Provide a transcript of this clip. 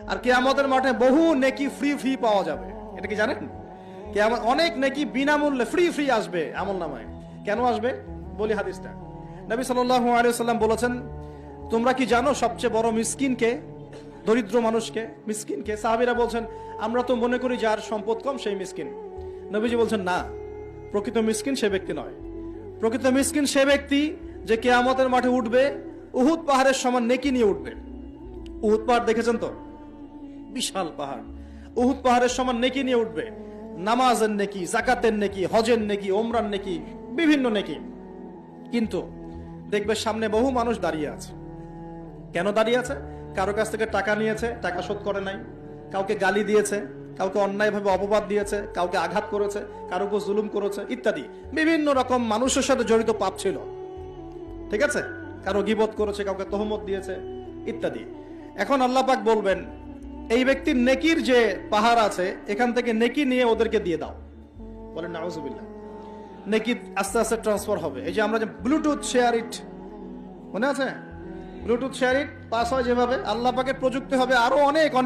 আর কিয়ামতের মাঠে বহু নেকি ফ্রি ফ্রি পাওয়া যাবে। এটা কি জানেন? কিয়ামত অনেক নেকি বিনামূল্যে ফ্রি ফ্রি আসবে আমলনামায়। কেন আসবে বলি হাদিসটা। নবী সাল্লাল্লাহু আলাইহি ওয়াসাল্লাম বলেছেন, তোমরা কি জানো সবচেয়ে বড় মিসকিনকে, দরিদ্র মানুষকে, মিসকিনকে? সাহাবীরা বলছেন, আমরা তো মনে করি যার সম্পদ কম সেই মিসকিন। নবীজি বলছেন, না, প্রকৃত মিসকিন সে ব্যক্তি নয়। প্রকৃত মিসকিন সে ব্যক্তি যে কিয়ামতের মাঠে উঠবে উহুদ পাহাড়ের সমান নেকি নিয়ে উঠবে। উহুদ পাহাড় দেখেছেন তো? বিশাল পাহাড়। উহুদ পাহাড়ের সমান নেকি নিয়ে উঠবে। নামাজের নেকি, যাকাতের নেকি, হজের নেকি, ওমরার নেকি, বিভিন্ন নেকি। কিন্তু দেখবে সামনে বহু মানুষ দাঁড়িয়ে আছে। কেন দাঁড়িয়ে আছে? কারো কাছ থেকে টাকা নিয়েছে, টাকা শোধ করে নাই, কাউকে গালি দিয়েছে, কাউকে অন্যায়ভাবে অপবাদ দিয়েছে, কাউকে আঘাত করেছে, কারো উপর জুলুম করেছে ইত্যাদি। বিভিন্ন রকম মানুষের সাথে জড়িত পাপ ছিল, ঠিক আছে? কারো গীবত করেছে, কাউকে তহমত দিয়েছে ইত্যাদি। এখন আল্লাহ পাক বলবেন, এই ব্যক্তির নেকির যে পাহাড় আছে এখান থেকে নেকি নিয়ে ওদেরকে দিয়ে দাও। বলেন নাউজুবিল্লাহ। নেকি আস্তে আস্তে ট্রান্সফার হবে। এই যে আমরা যে ব্লুটুথ শেয়ার ইট, মনে আছে? ব্লুটুথ শেয়ার ইট পাস হয় যেভাবে, আল্লাহ পাকের প্রযুক্তি হবে আরো অনেক